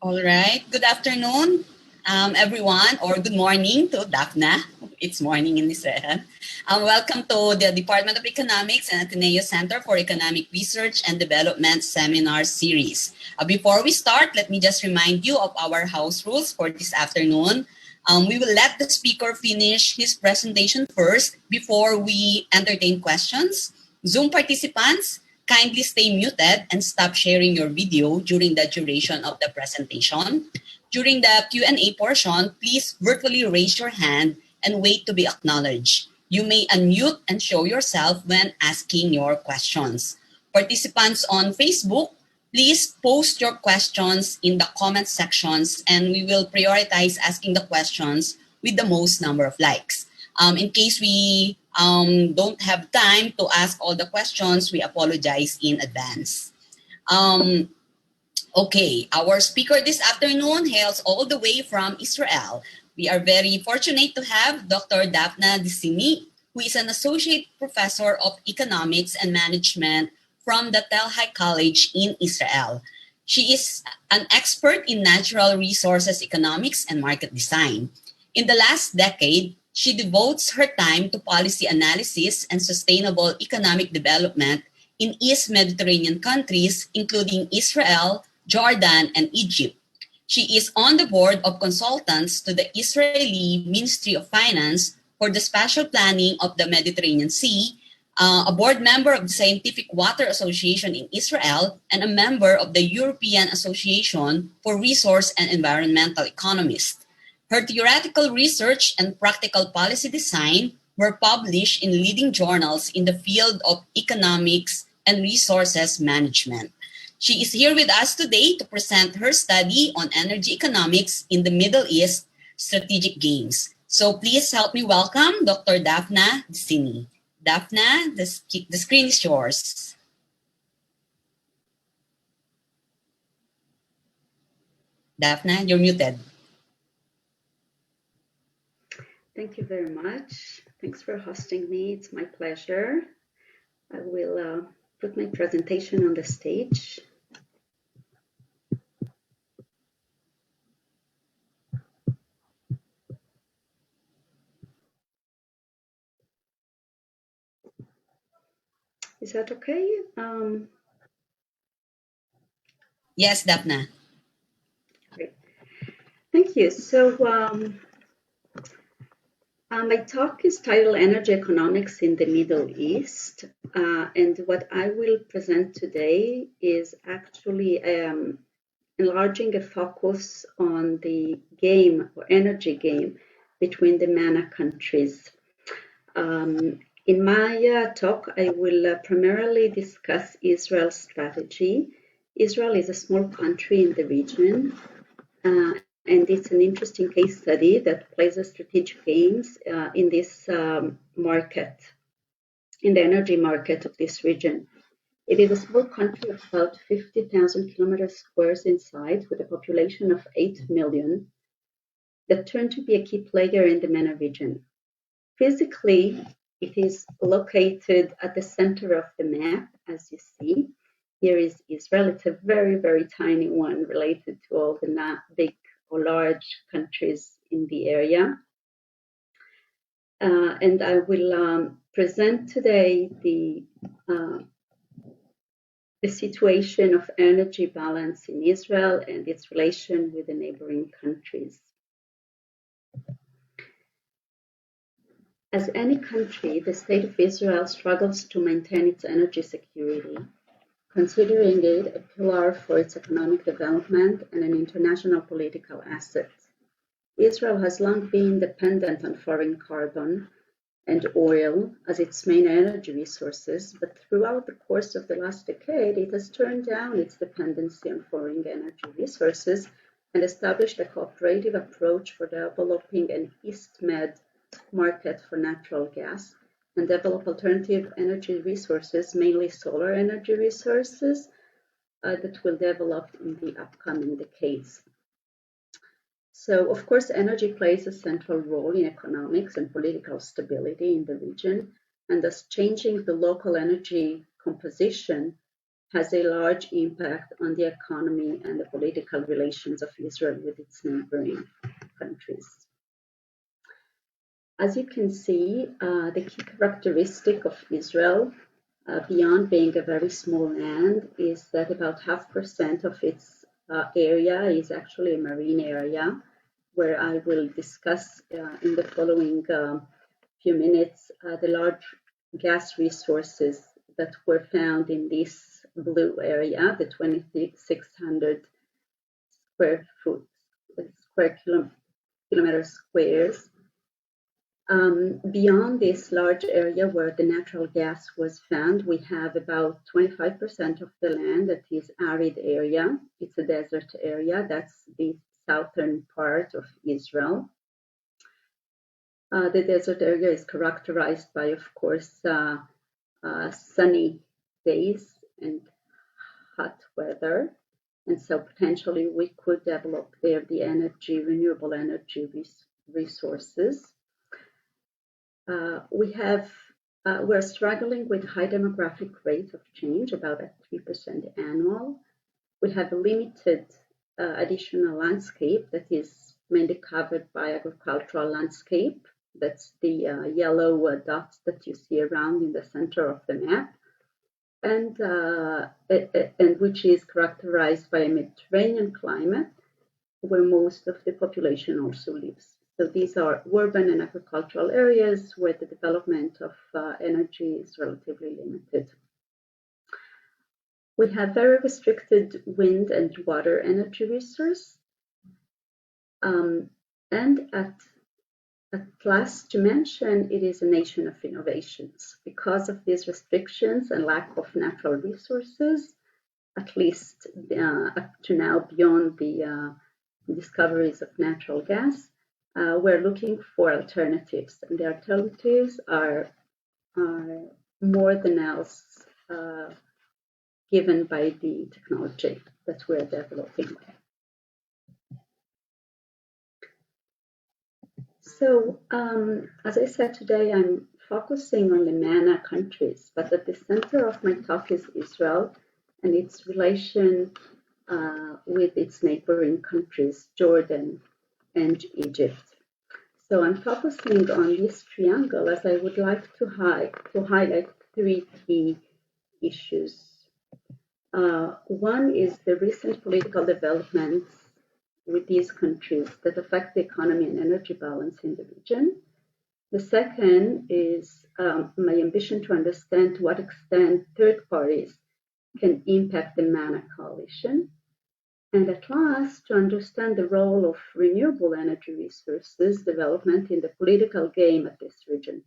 All right. Good afternoon, everyone, or good morning to Dafna. It's morning in Israel. Welcome to the Department of Economics and Ateneo Center for Economic Research and Development Seminar Series. Before we start, let me just remind you of our house rules for this afternoon. We will let the speaker finish his presentation first before we entertain questions. Zoom participants, kindly stay muted and stop sharing your video during the duration of the presentation. During the Q&A portion, please virtually raise your hand and wait to be acknowledged. You may unmute and show yourself when asking your questions. Participants on Facebook, please post your questions in the comment sections and we will prioritize asking the questions with the most number of likes. In case we don't have time to ask all the questions, we apologize in advance. Okay, our speaker this afternoon hails all the way from Israel. We are very fortunate to have Dr. Dafna DiSegni, who is an associate professor of economics and management from the Tei-Hai College in Israel. She is an expert in natural resources economics and market design. In the last decade, she devotes her time to policy analysis and sustainable economic development in East Mediterranean countries, including Israel, Jordan, and Egypt. She is on the board of consultants to the Israeli Ministry of Finance for the spatial planning of the Mediterranean Sea, a board member of the Scientific Water Association in Israel, and a member of the European Association for Resource and Environmental Economists. Her theoretical research and practical policy design were published in leading journals in the field of economics and resources management. She is here with us today to present her study on energy economics in the Middle East strategic games. So please help me welcome Dr. Dafna DiSegni. Dafna, the screen is yours. Dafna, you're muted. Thank you very much. Thanks for hosting me. It's my pleasure. I will put my presentation on the stage. Is that okay? Yes, Dafna. Great. Thank you. So my talk is titled Energy Economics in the Middle East. And what I will present today is actually enlarging a focus on the game or energy game between the MENA countries. In my talk, I will primarily discuss Israel's strategy. Israel is a small country in the region, and it's an interesting case study that plays a strategic games in this market, in the energy market of this region. It is a small country of about 50,000 kilometers squares in size with a population of 8 million that turned to be a key player in the MENA region. Physically, it is located at the center of the map, as you see. Here is Israel. It's a very, very tiny one related to all the big or large countries in the area. And I will present today the situation of energy balance in Israel and its relation with the neighboring countries. As any country, the state of Israel struggles to maintain its energy security, considering it a pillar for its economic development and an international political asset. Israel has long been dependent on foreign carbon and oil as its main energy resources, but throughout the course of the last decade, it has turned down its dependency on foreign energy resources and established a cooperative approach for developing an East-Med market for natural gas and develop alternative energy resources, mainly solar energy resources, that will develop in the upcoming decades. So, of course, energy plays a central role in economics and political stability in the region, and thus changing the local energy composition has a large impact on the economy and the political relations of Israel with its neighboring countries. As you can see, the key characteristic of Israel, beyond being a very small land, is that about 0.5% of its area is actually a marine area, where I will discuss in the following few minutes the large gas resources that were found in this blue area, the 2,600 kilometer squares. Beyond this large area where the natural gas was found, we have about 25% of the land that is arid area. It's a desert area. That's the southern part of Israel. The desert area is characterized by, of course, sunny days and hot weather. And so potentially we could develop there the renewable energy resources. We're struggling with high demographic rate of change, about at 3% annual. We have a limited additional landscape that is mainly covered by agricultural landscape. That's the yellow dots that you see around in the center of the map, and which is characterized by a Mediterranean climate, where most of the population also lives. So these are urban and agricultural areas where the development of energy is relatively limited. We have very restricted wind and water energy resource. And at last to mention, it is a nation of innovations. Because of these restrictions and lack of natural resources, at least up to now, beyond the discoveries of natural gas, we're looking for alternatives, and the alternatives are more than else given by the technology that we're developing. So, as I said today, I'm focusing on the MENA countries, but at the center of my talk is Israel and its relation with its neighboring countries, Jordan and Egypt. So I'm focusing on this triangle as I would like to highlight three key issues. One is the recent political developments with these countries that affect the economy and energy balance in the region. The second is my ambition to understand to what extent third parties can impact the MENA coalition. And at last, to understand the role of renewable energy resources development in the political game of this region,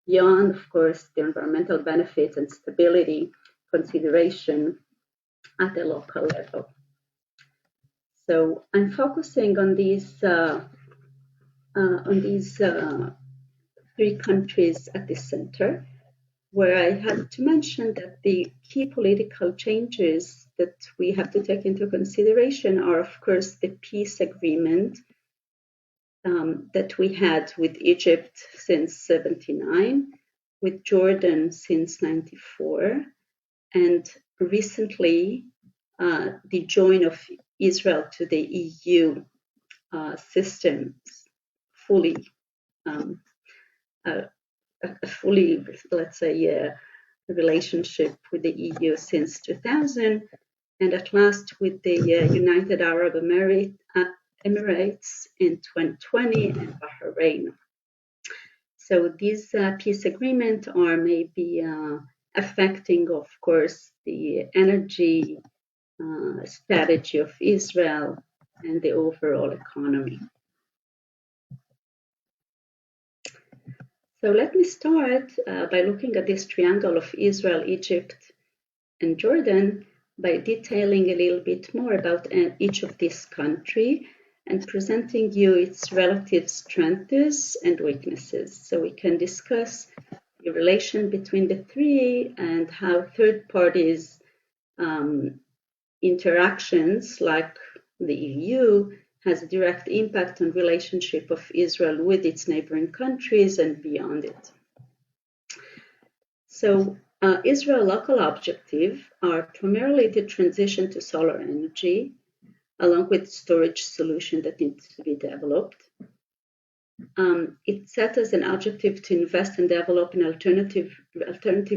beyond, of course, the environmental benefits and stability consideration at the local level. So I'm focusing on these three countries at the center, where I had to mention that the key political changes that we have to take into consideration are, of course, the peace agreement that we had with Egypt since '79, with Jordan since '94, and recently the join of Israel to the EU systems fully, let's say, a relationship with the EU since 2000, and at last with the United Arab Emirates in 2020 and Bahrain. So these peace agreements are maybe affecting, of course, the energy strategy of Israel and the overall economy. So let me start by looking at this triangle of Israel, Egypt, and Jordan by detailing a little bit more about each of these countries and presenting you its relative strengths and weaknesses, so we can discuss the relation between the three and how third parties interactions like the EU has a direct impact on relationship of Israel with its neighboring countries and beyond it. So Israel's local objectives are primarily the transition to solar energy, along with storage solution that needs to be developed. It set as an objective to invest and develop an alternative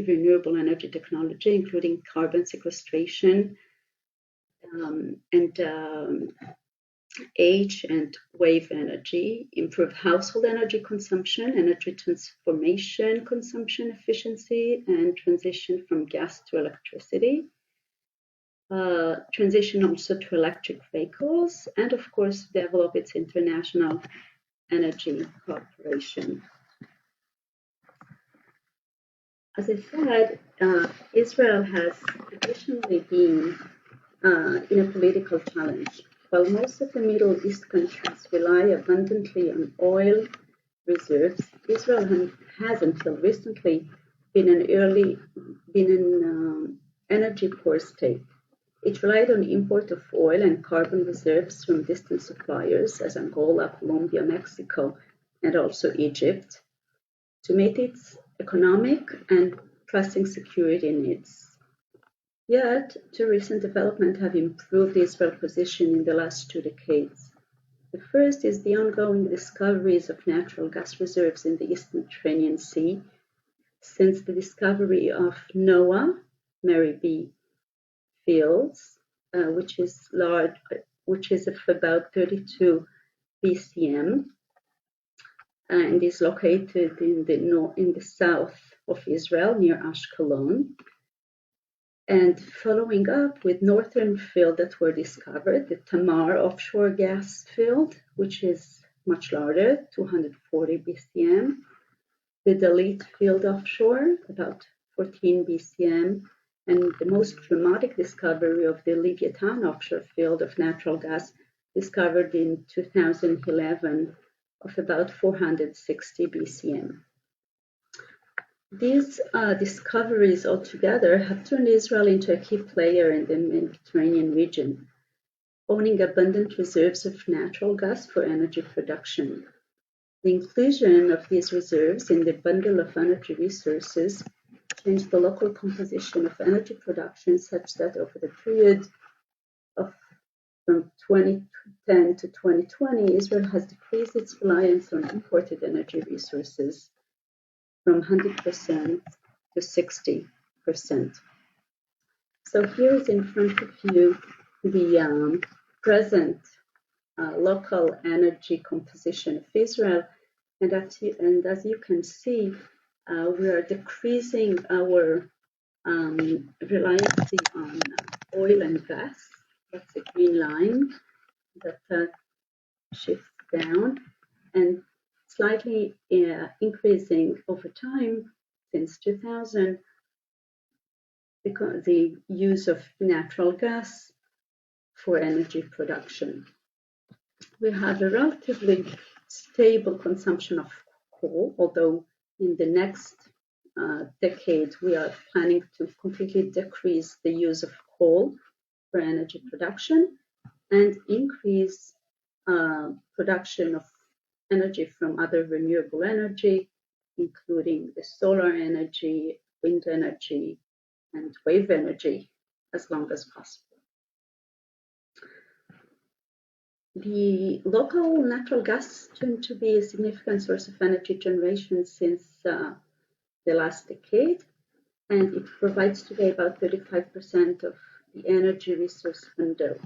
renewable energy technology, including carbon sequestration and H and wave energy, improve household energy consumption, energy transformation consumption efficiency, and transition from gas to electricity. Transition also to electric vehicles, and of course develop its international energy cooperation. As I said, Israel has traditionally been in a political challenge. While most of the Middle East countries rely abundantly on oil reserves, Israel has until recently been an energy poor state. It relied on import of oil and carbon reserves from distant suppliers as Angola, Colombia, Mexico, and also Egypt to meet its economic and pressing security needs. Yet, two recent developments have improved Israel's position in the last 2 decades. The first is the ongoing discoveries of natural gas reserves in the East Mediterranean Sea. Since the discovery of NOAA, Mary B. fields, which is of about 32 BCM, and is located in the south of Israel near Ashkelon. And following up with northern fields that were discovered, the Tamar offshore gas field, which is much larger, 240 BCM, the Dalit field offshore, about 14 BCM, and the most dramatic discovery of the Leviathan offshore field of natural gas discovered in 2011 of about 460 BCM. These discoveries altogether have turned Israel into a key player in the Mediterranean region, owning abundant reserves of natural gas for energy production. The inclusion of these reserves in the bundle of energy resources changed the local composition of energy production such that over the period from 2010 to 2020, Israel has decreased its reliance on imported energy resources from 100% to 60%. So here is in front of you the present local energy composition of Israel, and as you can see, we are decreasing our reliance on oil and gas. That's the green line that shifts down, and slightly increasing over time since 2000 because the use of natural gas for energy production. We have a relatively stable consumption of coal, although in the next decade we are planning to completely decrease the use of coal for energy production and increase production of energy from other renewable energy, including the solar energy, wind energy, and wave energy, as long as possible. The local natural gas turned to be a significant source of energy generation since the last decade, and it provides today about 35% of the energy resource window.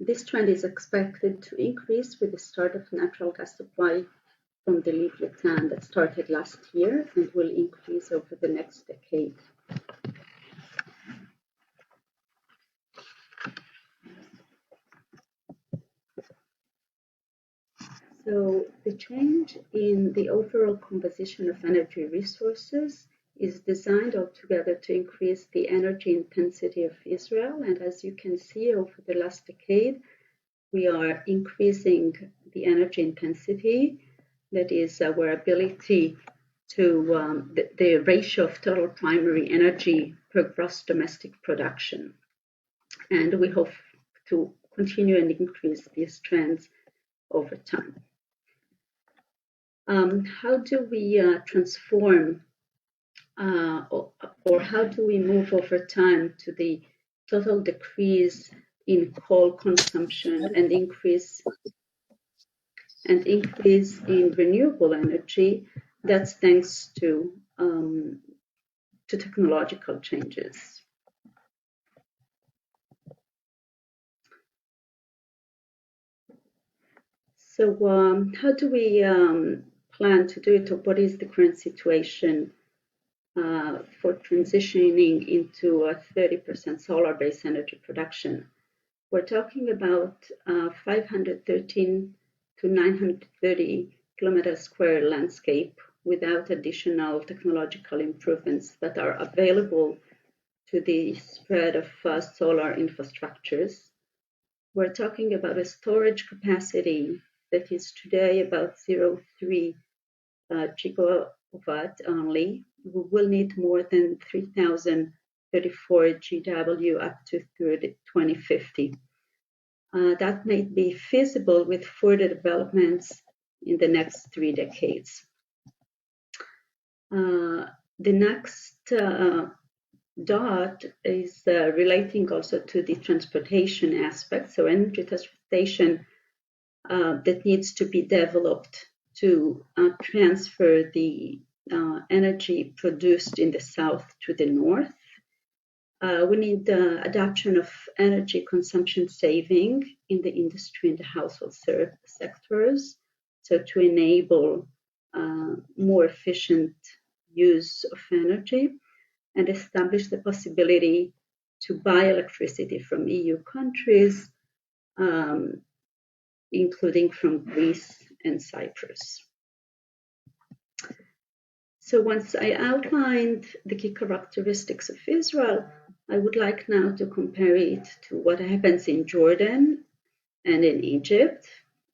This trend is expected to increase with the start of natural gas supply from the Leviathan that started last year and will increase over the next decade. So the change in the overall composition of energy resources is designed altogether to increase the energy intensity of Israel. And as you can see over the last decade, we are increasing the energy intensity, that is our ability to the ratio of total primary energy per gross domestic production. And we hope to continue and increase these trends over time. How do we transform or how do we move over time to the total decrease in coal consumption and increase in renewable energy? That's thanks to technological changes. So how do we plan to do it, or what is the current situation for transitioning into a 30% solar-based energy production? We're talking about 513 to 930 kilometer square landscape without additional technological improvements that are available to the spread of solar infrastructures. We're talking about a storage capacity that is today about 0.3 gigawatt only. We will need more than 3,034 GW up to 2050. That may be feasible with further developments in the next 3 decades. The next dot is relating also to the transportation aspect, so energy transportation that needs to be developed to transfer the energy produced in the south to the north. We need the adoption of energy consumption saving in the industry and the household sectors, so to enable more efficient use of energy, and establish the possibility to buy electricity from EU countries, including from Greece and Cyprus. So once I outlined the key characteristics of Israel, I would like now to compare it to what happens in Jordan and in Egypt.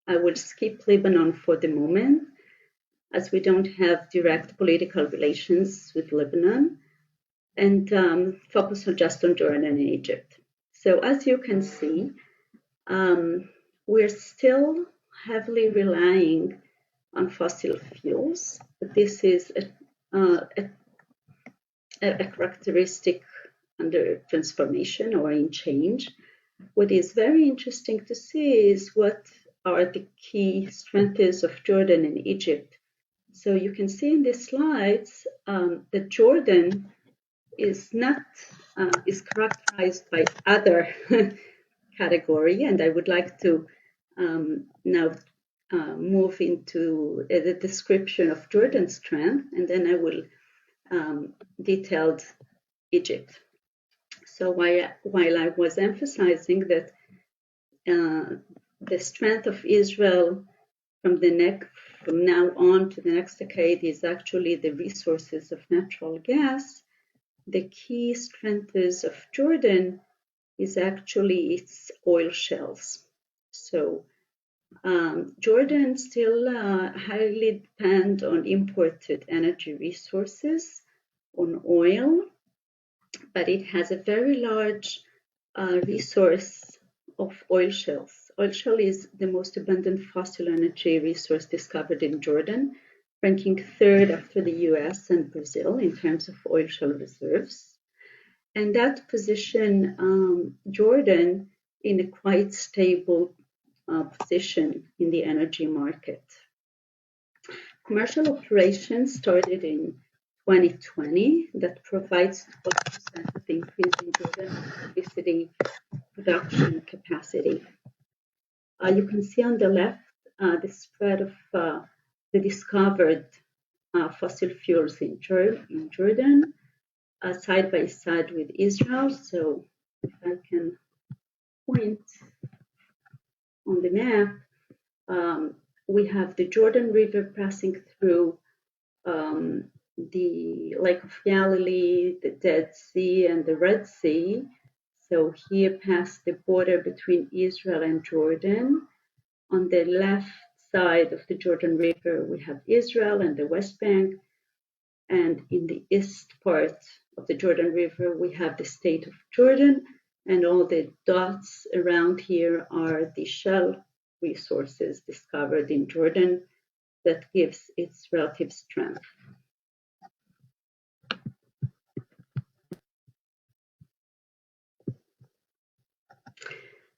I will skip Lebanon for the moment, as we don't have direct political relations with Lebanon, and focus just on Jordan and Egypt. So as you can see, we're still heavily relying on fossil fuels, but this is a characteristic under transformation or in change. What is very interesting to see is what are the key strengths of Jordan and Egypt. So you can see in these slides that Jordan is not is characterized by other category, and I would like to now move into the description of Jordan's strength, and then I will detail Egypt. So while I was emphasizing that the strength of Israel from now on to the next decade is actually the resources of natural gas, the key strengths of Jordan is actually its oil shales. So Jordan still highly depends on imported energy resources, on oil, but it has a very large resource of oil shales. Oil shale is the most abundant fossil energy resource discovered in Jordan, ranking third after the US and Brazil in terms of oil shale reserves. And that position Jordan in a quite stable position in the energy market. Commercial operations started in 2020 that provides 12% of the increase in Jordan electricity production capacity. You can see on the left the spread of the discovered fossil fuels in Jordan, side by side with Israel. So if I can point on the map, we have the Jordan River passing through the Lake of Galilee, the Dead Sea, and the Red Sea. So here past the border between Israel and Jordan. On the left side of the Jordan River, we have Israel and the West Bank. And in the east part of the Jordan River, we have the state of Jordan. And all the dots around here are the shale resources discovered in Jordan that gives its relative strength.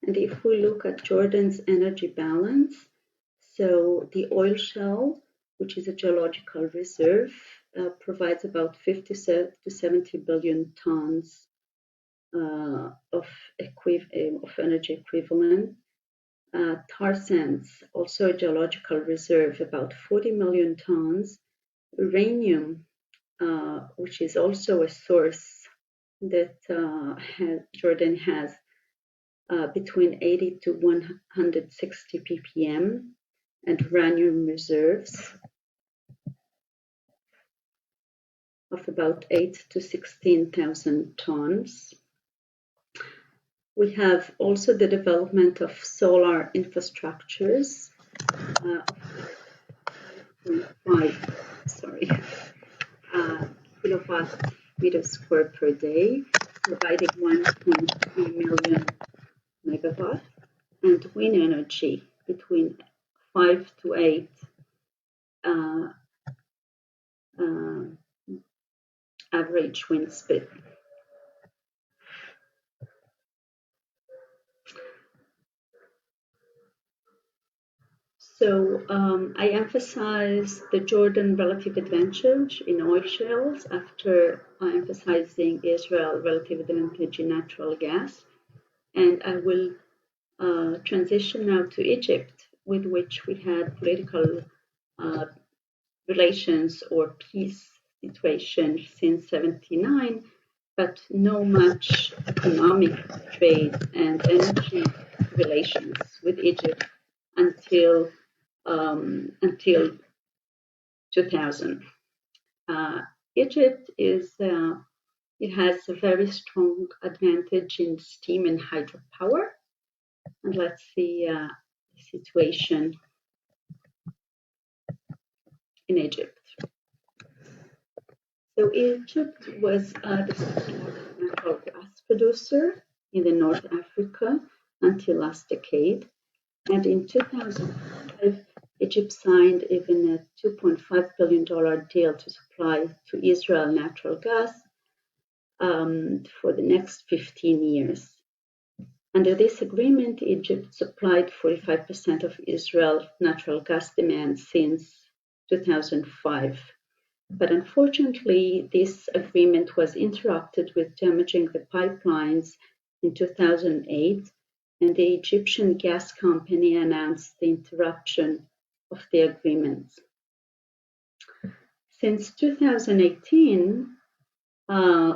And if we look at Jordan's energy balance, so the oil shale, which is a geological reserve, provides about 50 to 70 billion tons of energy equivalent. Tar sands, also a geological reserve, about 40 million tons. Uranium, which is also a source that Jordan has between 80 to 160 ppm, and uranium reserves of about 8 to 16,000 tons. We have also the development of solar infrastructures, 5 kilowatt meter square per day, providing 1.3 million megawatt, and wind energy between 5 to 8 average wind speed. So I emphasize the Jordan relative advantage in oil shales after emphasizing Israel relative advantage in natural gas. And I will transition now to Egypt, with which we had political relations or peace situation since 79, but no much economic trade and energy relations with Egypt until 2000. Egypt it has a very strong advantage in steam and hydropower. And let's see the situation in Egypt. So Egypt was the second largest natural gas producer in the North Africa until last decade. And in 2005, Egypt signed even a $2.5 billion deal to supply to Israel natural gas for the next 15 years. Under this agreement, Egypt supplied 45% of Israel's natural gas demand since 2005. But unfortunately, this agreement was interrupted with damaging the pipelines in 2008, and the Egyptian gas company announced the interruption of the agreement. Since 2018,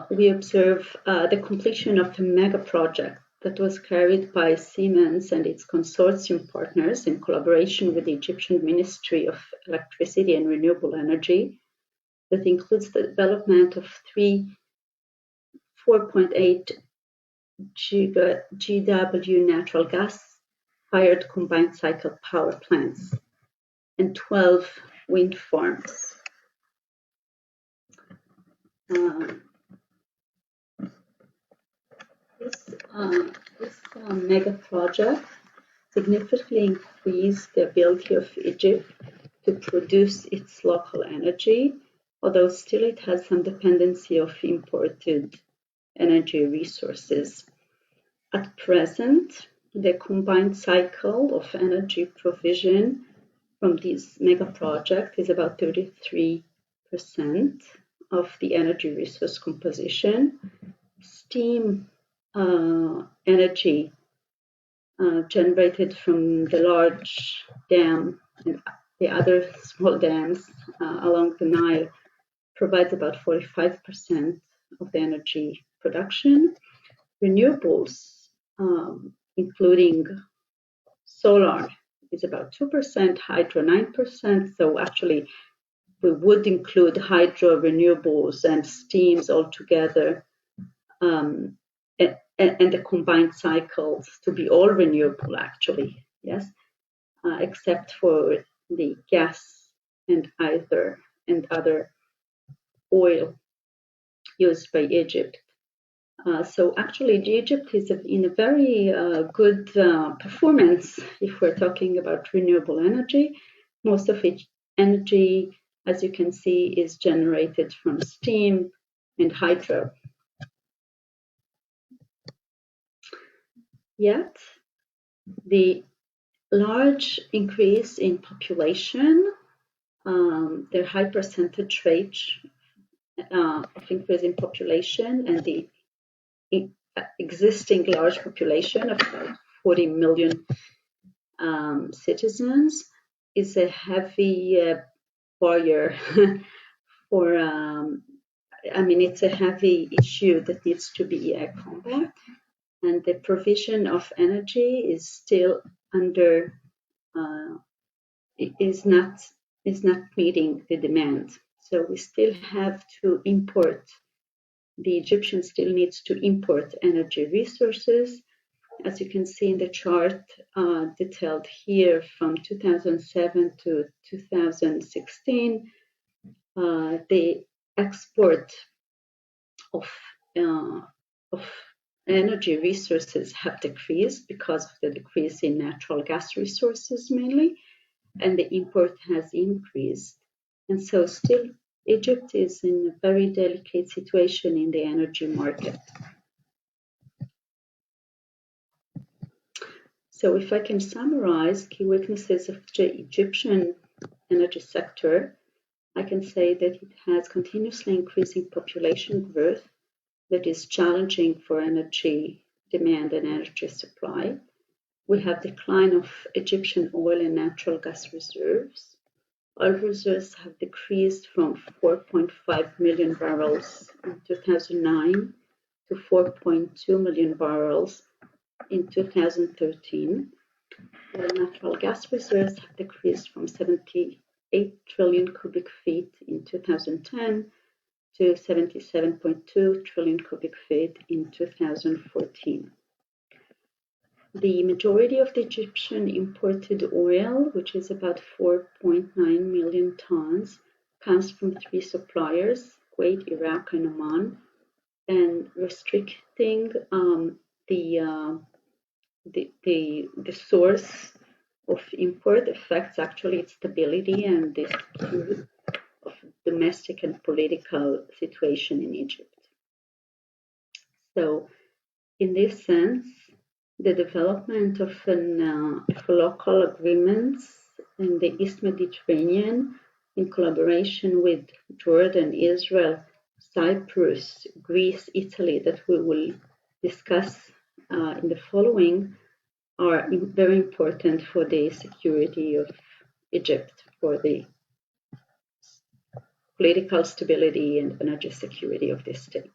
we observe the completion of a mega project that was carried by Siemens and its consortium partners in collaboration with the Egyptian Ministry of Electricity and Renewable Energy, that includes the development of 4.8 GW natural gas-fired combined cycle power plants and 12 wind farms. This mega project significantly increased the ability of Egypt to produce its local energy, although still it has some dependency of imported energy resources. At present, the combined cycle of energy provision from this mega project is about 33% of the energy resource composition. Steam energy generated from the large dam and the other small dams along the Nile provides about 45% of the energy production. Renewables, including solar, is about 2%, hydro 9%. So actually, we would include hydro, renewables, and steams all together, and the combined cycles to be all renewable, actually, yes, except for the gas and other oil used by Egypt. So actually, Egypt is in a very good performance if we're talking about renewable energy. Most of its energy, as you can see, is generated from steam and hydro. Yet, The large increase in population, the high percentage rate of increase in population, and the existing large population of about 40 million citizens is a heavy barrier for, it's a heavy issue that needs to be combated, and the provision of energy is still under, is not meeting the demand. So we still have to import. The Egyptian still needs to import energy resources. As you can see in the chart detailed here from 2007 to 2016, the export of energy resources have decreased because of the decrease in natural gas resources mainly, and the import has increased. And so still Egypt is in a very delicate situation in the energy market. So if I can summarize key weaknesses of the Egyptian energy sector, I can say that it has continuously increasing population growth that is challenging for energy demand and energy supply. We have decline of Egyptian oil and natural gas reserves. Oil reserves have decreased from 4.5 million barrels in 2009 to 4.2 million barrels in 2013. While natural gas reserves have decreased from 78 trillion cubic feet in 2010 to 77.2 trillion cubic feet in 2014. The majority of the Egyptian imported oil, which is about 4.9 million tons, comes from three suppliers, Kuwait, Iraq, and Oman, and restricting the source of import affects actually its stability and the security of domestic and political situation in Egypt. So, in this sense, the development of local agreements in the East Mediterranean in collaboration with Jordan, Israel, Cyprus, Greece, Italy, that we will discuss in the following, are very important for the security of Egypt, for the political stability and energy security of the state.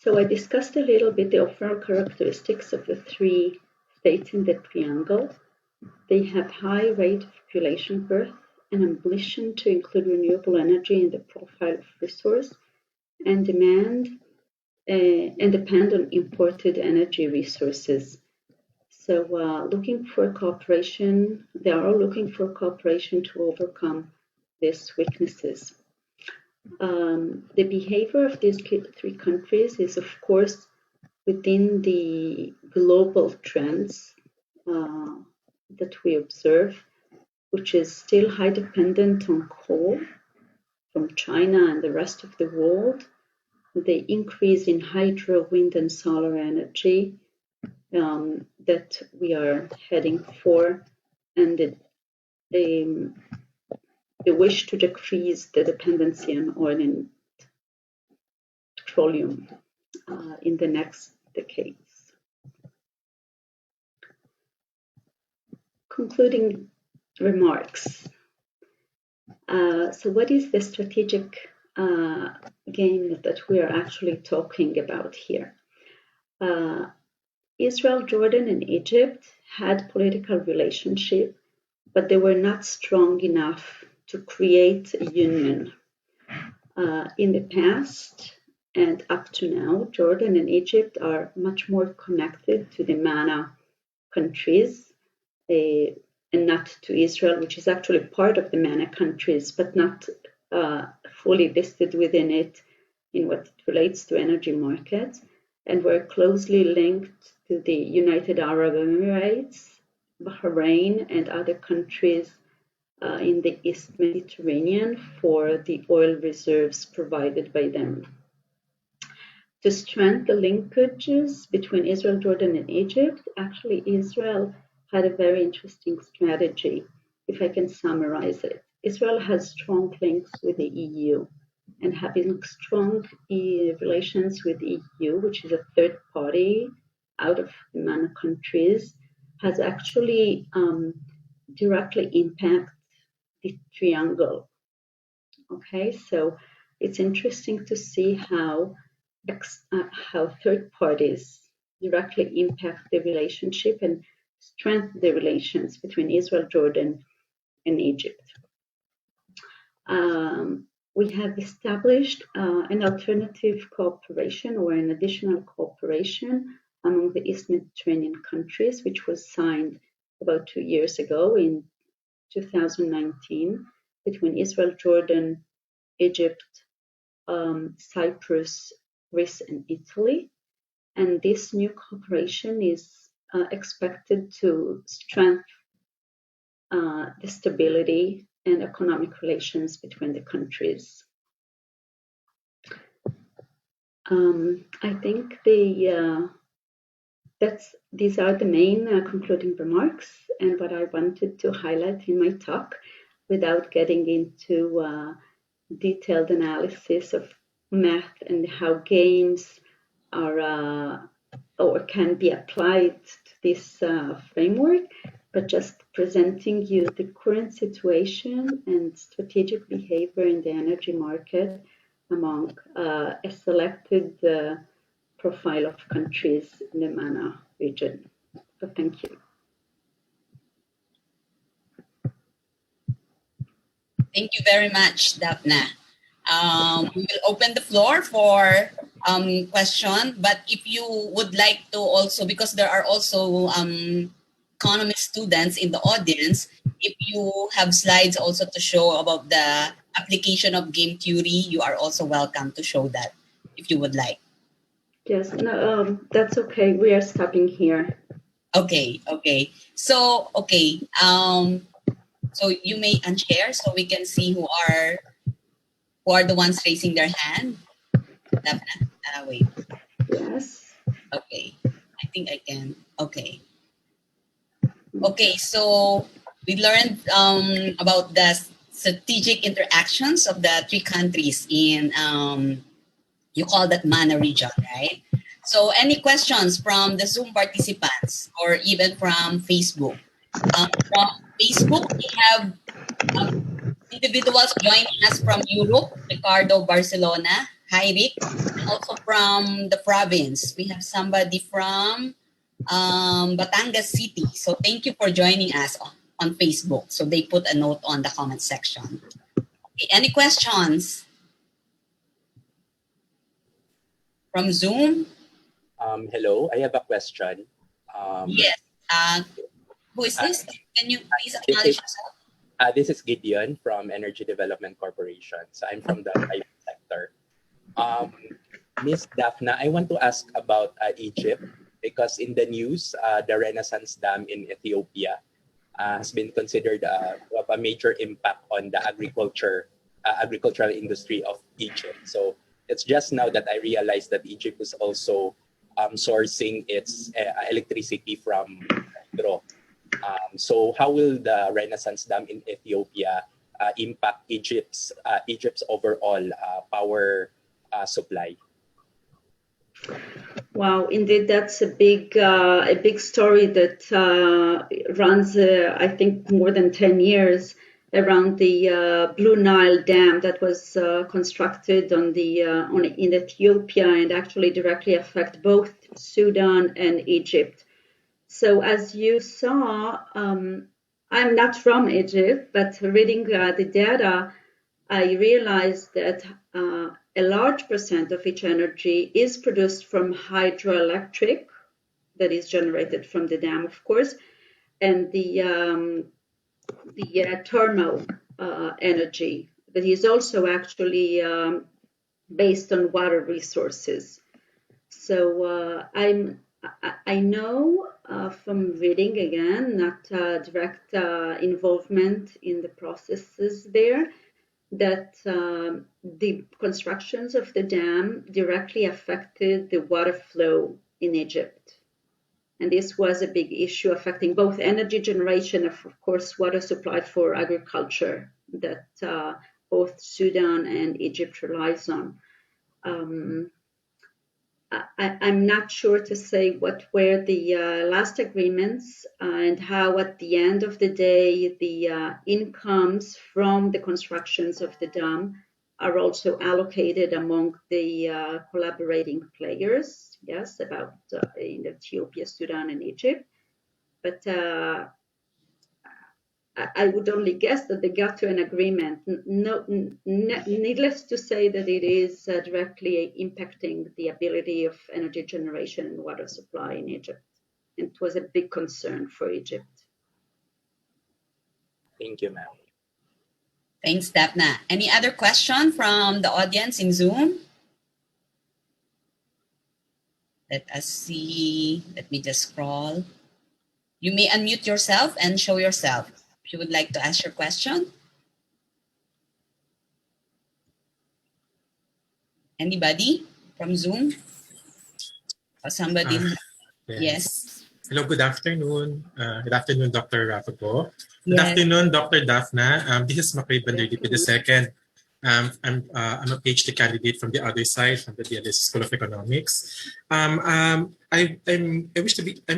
So I discussed a little bit the overall characteristics of the three states in the triangle. They have high rate of population growth, an ambition to include renewable energy in the profile of resource, and depend on imported energy resources. So looking for cooperation, they are all looking for cooperation to overcome these weaknesses. The behavior of these three countries is, of course, within the global trends that we observe, which is still high dependent on coal from China and the rest of the world, the increase in hydro, wind, and solar energy that we are heading for, and the wish to decrease the dependency on oil and petroleum in the next decades. Concluding remarks. So what is the strategic game that we are actually talking about here? Israel, Jordan, and Egypt had political relationship, but they were not strong enough to create a union. In the past and up to now, Jordan and Egypt are much more connected to the MENA countries and not to Israel, which is actually part of the MENA countries, but not fully listed within it in what relates to energy markets. And we're closely linked to the United Arab Emirates, Bahrain, and other countries in the East Mediterranean for the oil reserves provided by them. To strengthen the linkages between Israel, Jordan, and Egypt, actually Israel had a very interesting strategy, if I can summarize it. Israel has strong links with the EU, and having strong relations with the EU, which is a third party out of the MENA countries, has actually directly impacted the triangle. Okay, so it's interesting to see how third parties directly impact the relationship and strengthen the relations between Israel, Jordan, and Egypt. We have established an alternative cooperation or an additional cooperation among the East Mediterranean countries, which was signed about 2 years ago in 2019 between Israel, Jordan, Egypt, Cyprus, Greece, and Italy. And this new cooperation is expected to strengthen the stability and economic relations between the countries. I think these are the main concluding remarks and what I wanted to highlight in my talk without getting into detailed analysis of math and how games are or can be applied to this framework, but just presenting you the current situation and strategic behavior in the energy market among a selected profile of countries in the MENA region. So thank you. Thank you very much, Dafna. We will open the floor for question, but if you would like to also, because there are also economy students in the audience, if you have slides also to show about the application of game theory, you are also welcome to show that if you would like. Yes, no, that's okay. We are stopping here. Okay. So, so you may unshare so we can see who are the ones raising their hand. Wait. Yes. Okay. I think I can. Okay. Okay, so we learned about the strategic interactions of the three countries in, you call that MENA region, right? So any questions from the Zoom participants or even from Facebook? From Facebook, we have individuals joining us from Europe, Ricardo Barcelona. Hi, Rick. And also from the province, we have somebody from Batangas City. So thank you for joining us on Facebook. So they put a note on the comment section. Okay, any questions from Zoom? Hello, I have a question. Yes. Who is this? Can you please acknowledge yourself? This is Gideon from Energy Development Corporation. So I'm from the private sector. Ms. Dafna, I want to ask about Egypt because in the news, the Renaissance Dam in Ethiopia has been considered of a major impact on the agricultural industry of Egypt. So it's just now that I realized that Egypt is also sourcing its electricity from hydro. So how will the Renaissance Dam in Ethiopia impact Egypt's overall power supply? Wow, indeed, that's a big story that runs, I think, more than 10 years around the Blue Nile Dam that was constructed in Ethiopia and actually directly affect both Sudan and Egypt. So as you saw, I'm not from Egypt, but reading the data, I realized that a large percent of each energy is produced from hydroelectric, that is generated from the dam, of course, and the thermal energy that is also actually based on water resources. So I know from reading again, not direct involvement in the processes there, that the constructions of the dam directly affected the water flow in Egypt. And this was a big issue affecting both energy generation and, of course, water supply for agriculture that both Sudan and Egypt relies on. I'm not sure to say what were the last agreements and how at the end of the day the incomes from the constructions of the dam are also allocated among the collaborating players, yes, about in Ethiopia, Sudan, and Egypt. But I would only guess that they got to an agreement. Needless to say that it is directly impacting the ability of energy generation and water supply in Egypt. It was a big concern for Egypt. Thank you, ma'am. Thanks, Dafna. Any other question from the audience in Zoom? Let us see. Let me just scroll. You may unmute yourself and show yourself if you would like to ask your question. Anybody from Zoom? Or somebody? Yes. Hello, good afternoon. Good afternoon, Dr. Rafago. Good Yes. afternoon, Dr. Dafna. This is Makay Banderdipi II. I'm a PhD candidate from the other side, from the DLS School of Economics. I'm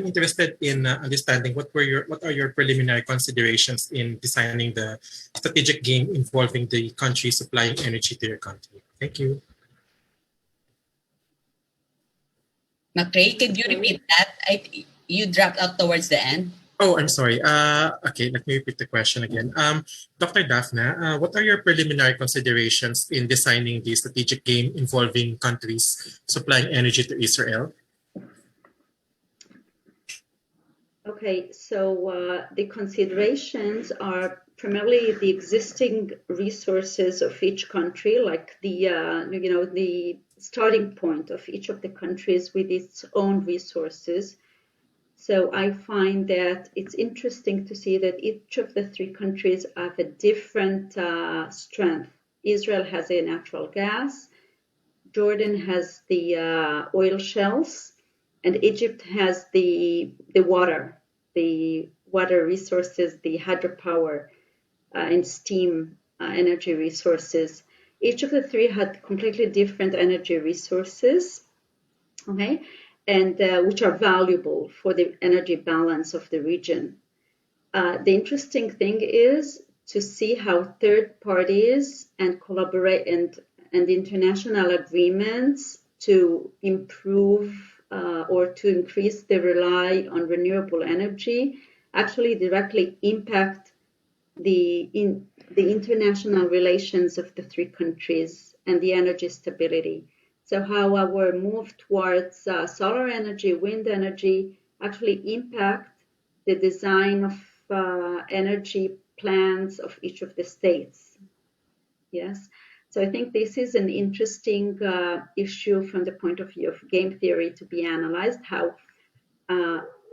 interested in understanding what are your preliminary considerations in designing the strategic game involving the country supplying energy to your country. Thank you. Makay, could you repeat that? You dropped out towards the end. Oh, I'm sorry. Okay, let me repeat the question again. Dr. Dafna, what are your preliminary considerations in designing the strategic game involving countries supplying energy to Israel? Okay, so the considerations are primarily the existing resources of each country, like the starting point of each of the countries with its own resources. So I find that it's interesting to see that each of the three countries have a different strength. Israel has a natural gas, Jordan has the oil shales, and Egypt has the water resources, the hydropower and steam energy resources. Each of the three had completely different energy resources, okay, and which are valuable for the energy balance of the region. The interesting thing is to see how third parties and collaborate and international agreements to improve or to increase the rely on renewable energy actually directly impact the international relations of the three countries and the energy stability. So how our move towards solar energy, wind energy actually impact the design of energy plans of each of the states. Yes. So I think this is an interesting issue from the point of view of game theory to be analyzed, how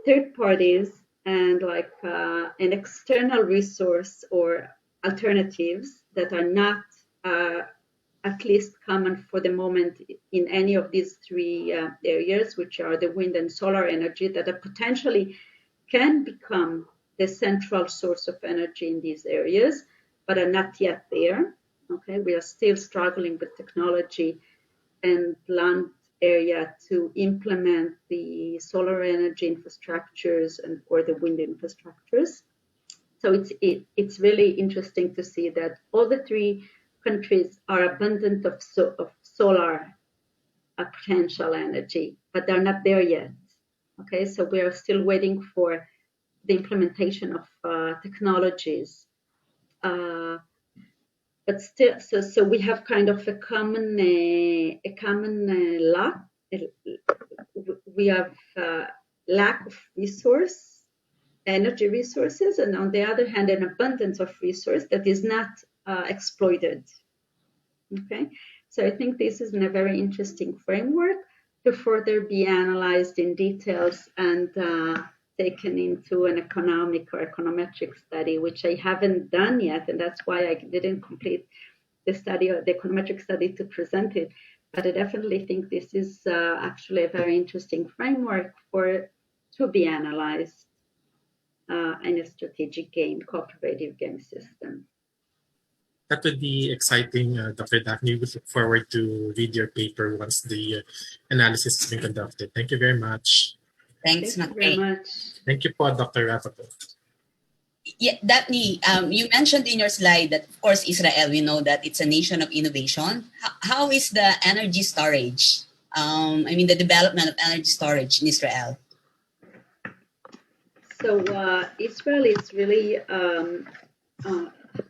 third parties and like an external resource or alternatives that are not at least common for the moment in any of these three areas, which are the wind and solar energy, that are potentially can become the central source of energy in these areas, but are not yet there. Okay, we are still struggling with technology and land area to implement the solar energy infrastructures and or the wind infrastructures. So it's really interesting to see that all the three countries are abundant of solar potential energy, but they're not there yet. Okay, so we are still waiting for the implementation of technologies. But still, so we have kind of a common lack. We have lack of energy resources, and on the other hand, an abundance of resource that is not exploited. Okay, so I think this is a very interesting framework to further be analyzed in details and taken into an economic or econometric study, which I haven't done yet, and that's why I didn't complete the study or the econometric study to present it. But I definitely think this is actually a very interesting framework to be analyzed in a strategic game, cooperative game system. That would be exciting, Dr. Daphne. We look forward to read your paper once the analysis has been conducted. Thank you very much. Thanks, Thank you very much. Thank you po, Dr. Rapato. Yeah, Daphne, you mentioned in your slide that, of course, Israel, we know that it's a nation of innovation. How is the energy storage? The development of energy storage in Israel? So Israel is really,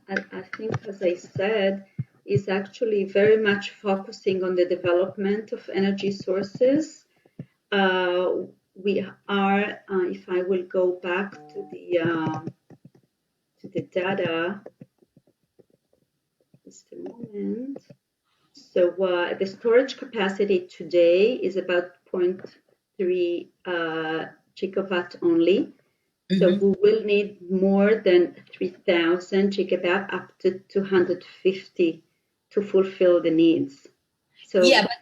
I think, as I said, is actually very much focusing on the development of energy sources. We are, if I will go back to the data, just a moment. So the storage capacity today is about 0.3 gigawatt only. Mm-hmm. So we will need more than 3,000 gigawatt, up to 250 to fulfill the needs. So yeah, but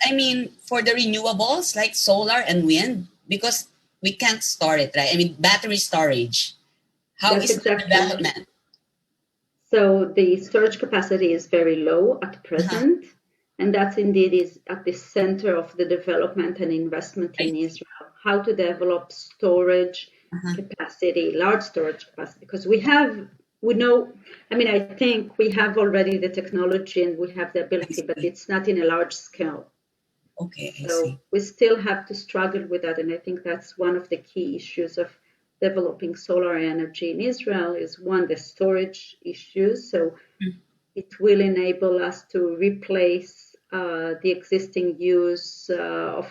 for the renewables like solar and wind, because we can't store it, right? Battery storage. How is the development? So the storage capacity is very low at present, and that indeed is at the center of the development and investment in Israel. How to develop storage capacity, large storage capacity, because I think we have already the technology and we have the ability, but it's not in a large scale. Okay, so we still have to struggle with that, and I think that's one of the key issues of developing solar energy in Israel is one, the storage issues. So it will enable us to replace the existing use of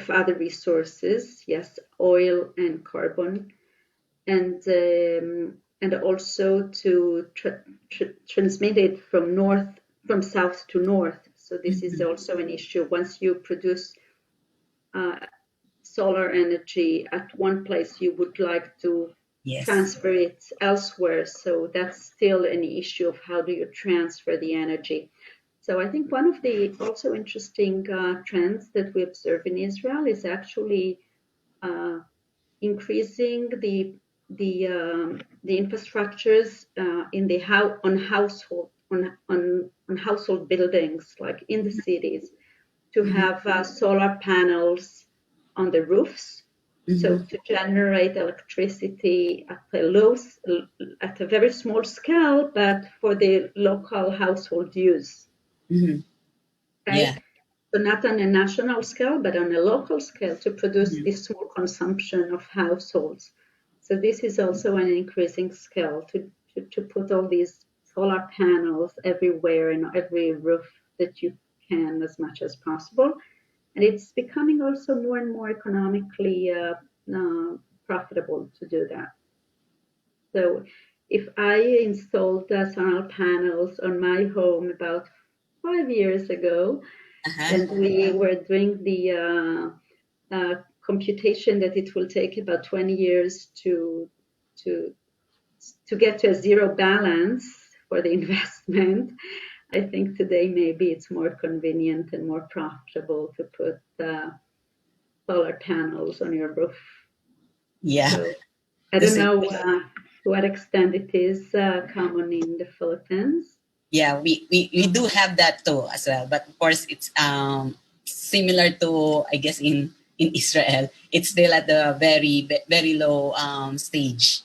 other resources, yes, oil and carbon, and also to transmit it from south to north. So this is also an issue. Once you produce solar energy at one place, you would like to transfer it elsewhere. So that's still an issue of how do you transfer the energy. So I think one of the also interesting trends that we observe in Israel is actually increasing the infrastructures on household buildings, like in the cities, to have solar panels on the roofs, so to generate electricity at a very small scale, but for the local household use. Okay? Yeah. So not on a national scale, but on a local scale to produce this small consumption of households. So this is also an increasing scale to put all these solar panels everywhere in every roof that you can as much as possible. And it's becoming also more and more economically profitable to do that. So if I installed solar panels on my home about 5 years ago, and we were doing the computation that it will take about 20 years to get to a zero balance for the investment, I think today maybe it's more convenient and more profitable to put solar panels on your roof. Yeah. So I don't know to what extent it is common in the Philippines. Yeah, we do have that too as well. But of course, it's similar to, I guess, in Israel. It's still at the very, very low stage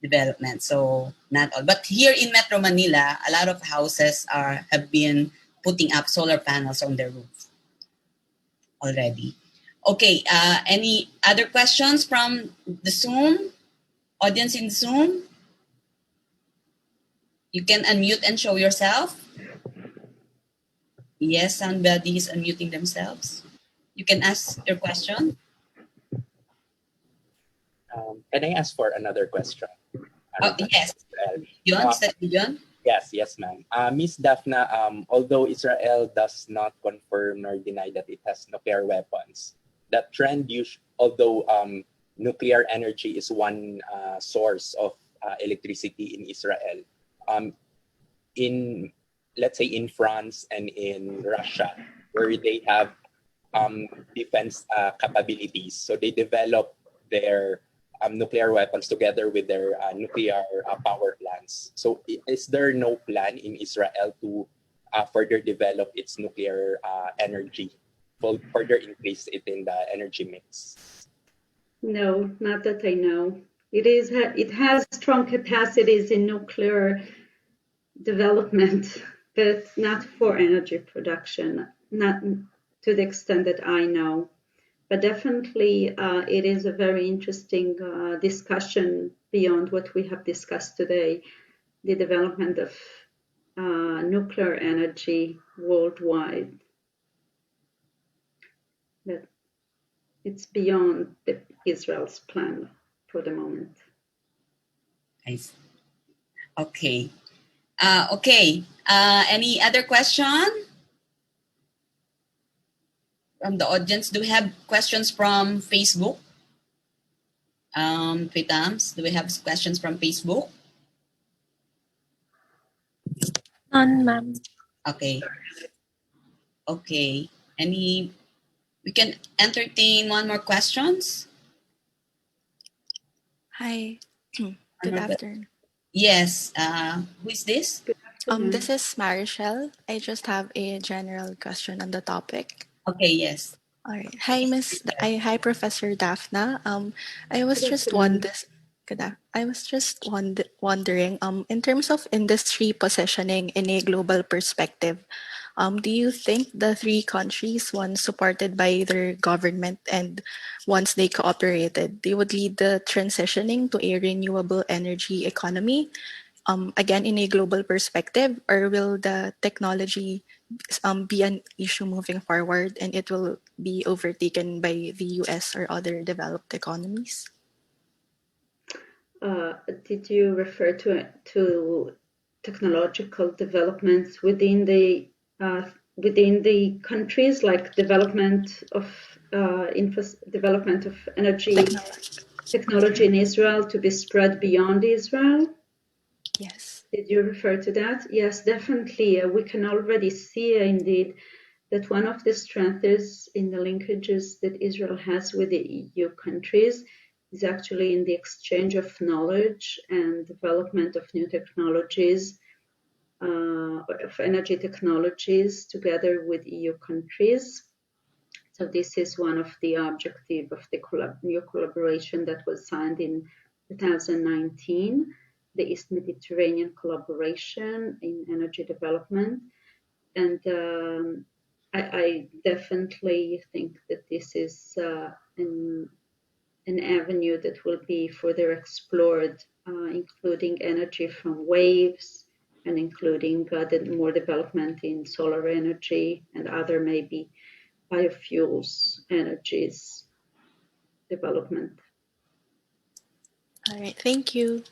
development. So not all. But here in Metro Manila, a lot of houses have been putting up solar panels on their roof already. Okay, any other questions from the Zoom? Audience in Zoom? You can unmute and show yourself. Yes, somebody is unmuting themselves. You can ask your question. Can I ask for another question? Yes. Is that John? Yes, ma'am. Ms. Dafna, although Israel does not confirm nor deny that it has nuclear weapons, that trend, although nuclear energy is one source of electricity in Israel, in, let's say, in France and in Russia, where they have defense capabilities. So they develop their nuclear weapons together with their nuclear power plants. So is there no plan in Israel to further develop its nuclear energy, further increase it in the energy mix? No, not that I know. It has strong capacities in nuclear development, but not for energy production, not to the extent that I know. But definitely, it is a very interesting discussion beyond what we have discussed today, the development of nuclear energy worldwide. But it's beyond Israel's plan for the moment. I see. Okay. Any other question from the audience? Do we have questions from Facebook? Pritams, do we have questions from Facebook? None, ma'am. Okay. We can entertain one more questions. Hi. Good afternoon. Yes. Who is this? This is Marichelle. I just have a general question on the topic. Okay. Yes. All right. Hi, Professor Dafna. I was just wondering, in terms of industry positioning in a global perspective, do you think the three countries, once supported by their government and once they cooperated, they would lead the transitioning to a renewable energy economy, again in a global perspective, or will the technology be an issue moving forward and it will be overtaken by the US or other developed economies? Did you refer to technological developments within the countries, like development of energy technology in Israel to be spread beyond Israel? Yes. Did you refer to that? Yes, definitely. We can already see indeed that one of the strengths in the linkages that Israel has with the EU countries is actually in the exchange of knowledge and development of new technologies, of energy technologies together with EU countries. So this is one of the objectives of the new collaboration that was signed in 2019, the East Mediterranean collaboration in energy development. And I definitely think that this is an avenue that will be further explored, including energy from waves and including more development in solar energy and other maybe biofuels energies development. All right, thank you.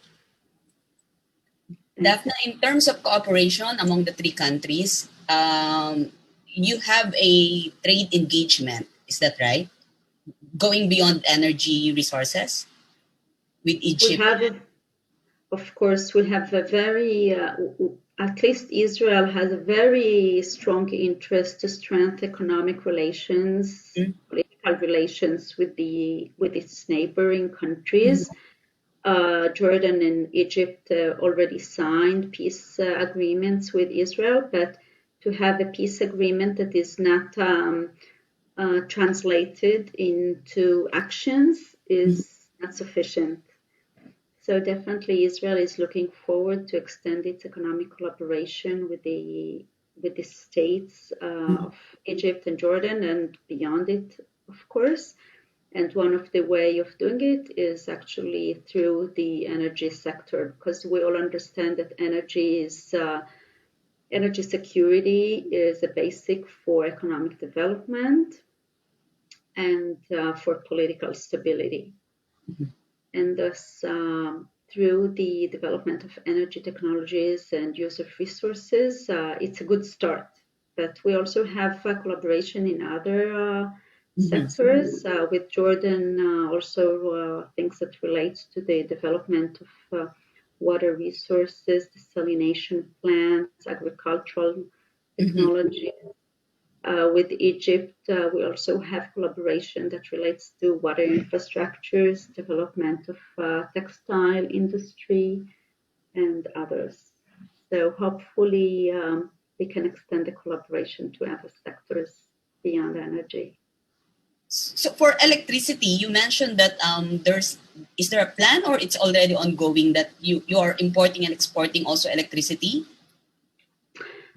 Dafna, in terms of cooperation among the three countries, you have a trade engagement, is that right? Going beyond energy resources with Egypt? Of course, we have a very, at least Israel has a very strong interest to strengthen economic relations, political relations with its neighboring countries. Jordan and Egypt already signed peace agreements with Israel, but to have a peace agreement that is not translated into actions is not sufficient. So definitely Israel is looking forward to extend its economic collaboration with the states of Egypt and Jordan and beyond it, of course. And one of the way of doing it is actually through the energy sector, because we all understand that energy security is a basic for economic development and for political stability. And thus, through the development of energy technologies and use of resources, it's a good start. But we also have collaboration in other sectors. With Jordan, also things that relates to the development of water resources, desalination plants, agricultural technology. With Egypt, we also have collaboration that relates to water infrastructures, development of textile industry, and others. So hopefully we can extend the collaboration to other sectors beyond energy. So for electricity, you mentioned that is there a plan or it's already ongoing that you are importing and exporting also electricity?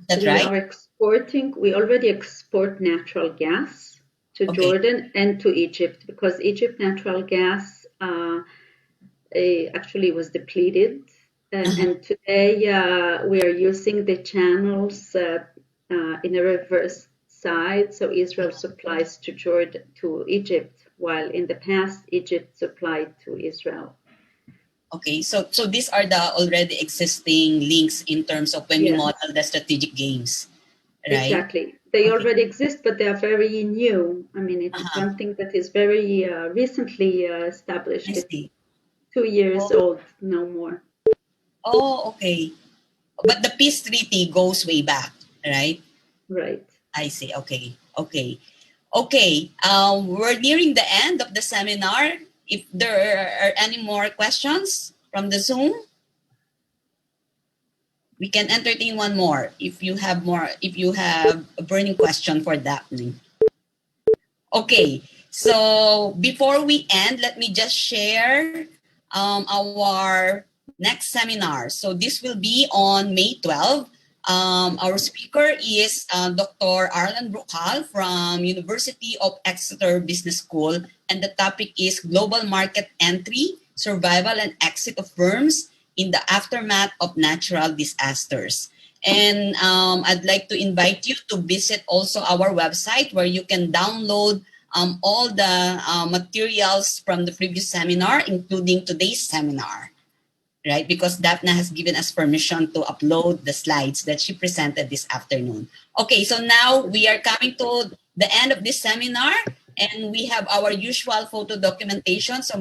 That's right. We already export natural gas to Jordan and to Egypt, because Egypt natural gas actually was depleted. And today we are using the channels in a reverse side. So Israel supplies to Egypt, while in the past Egypt supplied to Israel. Okay, so these are the already existing links in terms of when you model the strategic games, right? Exactly. They already exist, but they are very new. I mean, it's something that is very recently established. I see. 2 years old, no more. Oh, okay. But the peace treaty goes way back, right? Right. I see. Okay. We're nearing the end of the seminar. If there are any more questions from the Zoom, we can entertain one more. If you have a burning question for Daphne. Okay. So before we end, let me just share our next seminar. So this will be on May 12. Our speaker is Dr. Arlan Bruchal from University of Exeter Business School, and the topic is Global Market Entry, Survival and Exit of Firms in the Aftermath of Natural Disasters. And I'd like to invite you to visit also our website, where you can download all the materials from the previous seminar, including today's seminar, right? Because Dafna has given us permission to upload the slides that she presented this afternoon. Okay, so now we are coming to the end of this seminar, and we have our usual photo documentation. So